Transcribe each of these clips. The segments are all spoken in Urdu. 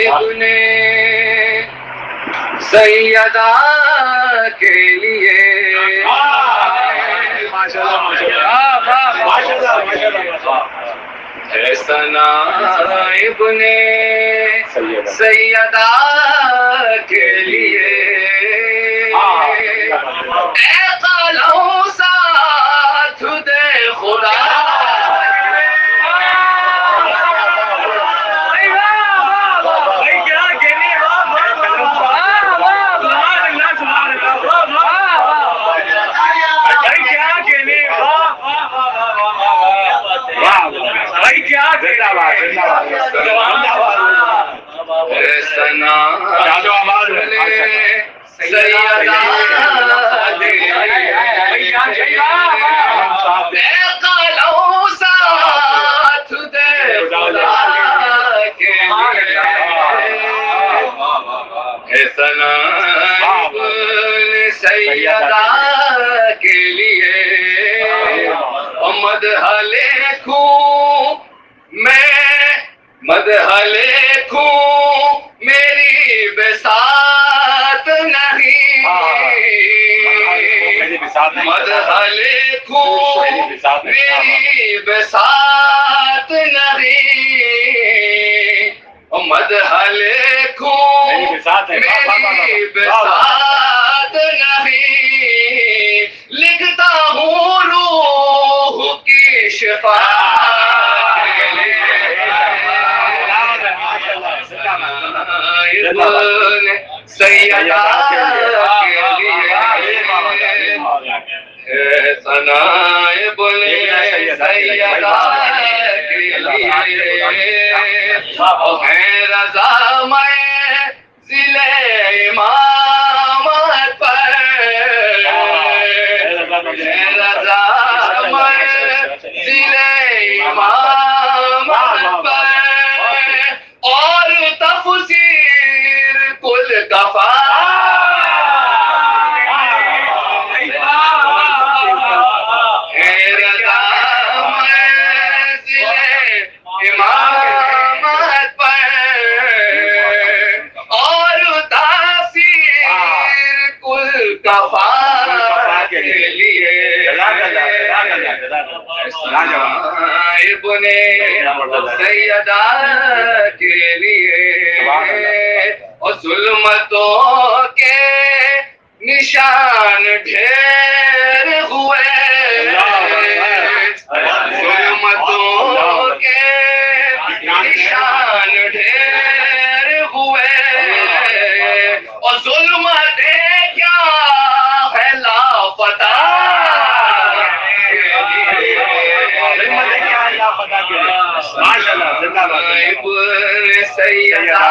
ابن سیدہ کے لیے ثنا ابن سیدہ کے لیے اے قلعو ساتھ دے خدا ثنا سیدہ کے لیے مدح لکھوں میں مدح لکھوں میری بساط نہیں مدح لکھوں میری بساط نہیں مدح لکھوں میری بساط نہیں لکھتا ہوں روح کی شفا سیدہ کے لیے ثنا ابن سیدہ کے لیے ہے رضا میں ذل امامت پر ہے رضا میں ذل امامت پر اور تفسیر کل کفا ابن سیدہ کے لیے اور ظلمتوں کے نشان ڈھیر ہوئے ظلمتوں کے نشان ڈھیر ہوئے اور ظلمتیں کیا ہے لاپتہ ابن سیدہ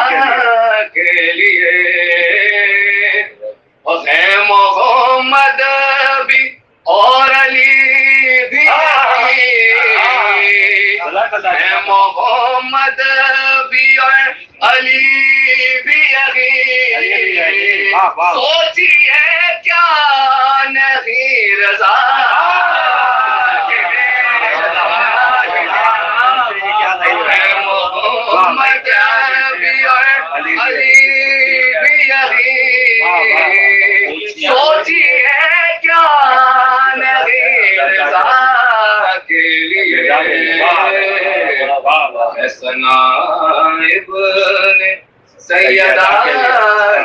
کے لیے ہے محمد بھی اور علی بھی ہے محمد بھی اور علی بھی سوچیے کیا نہیں رضا سوچیے کیا نہیں رضا کے لیے ثنا ابن سیدہ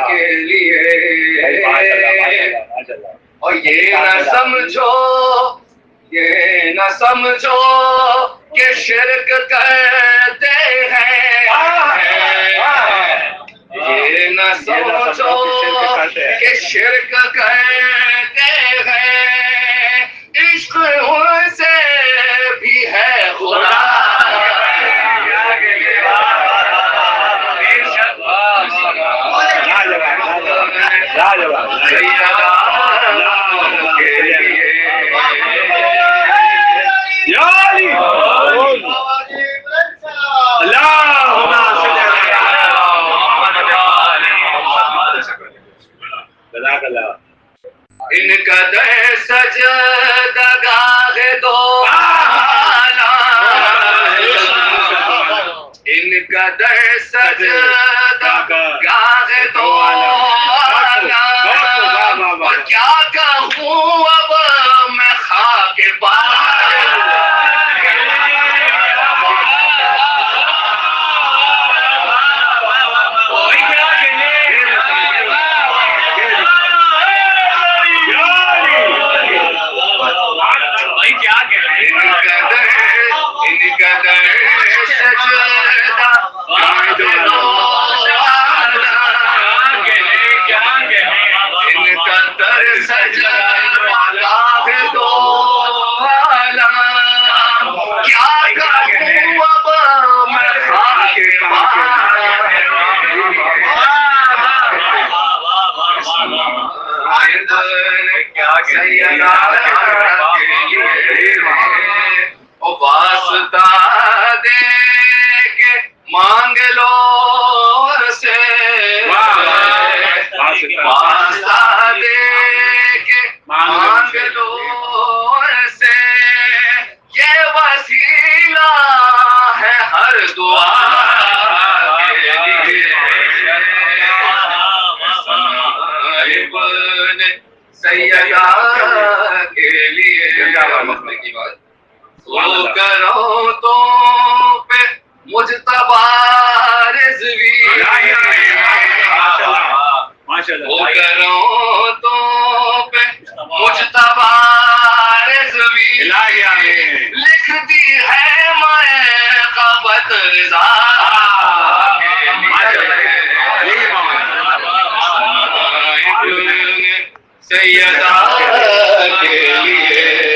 کے لیے اور یہ نہ سمجھو کہ شرک کرتے ہیں یہ نہ سمجھو کہ شرک کرتے ہیں عشق ان سے بھی ہے خدا ان کا در سجدہ گاہ دو عالم، اور کیا کہوں اب میں خاک پار واسطہ دے کے مانگ لو سے، واسطہ دے کے مانگ لو سے، یہ وسیلہ ہے ہر دعا کے لیے۔ ابن سیدہ کے لیے کی بات وہ کرو تو پہ مجتبی رضوی، وہ کرو تو پہ مجتبی رضوی، لکھ دی ہے میں قبط رضا سیدہ کے لیے۔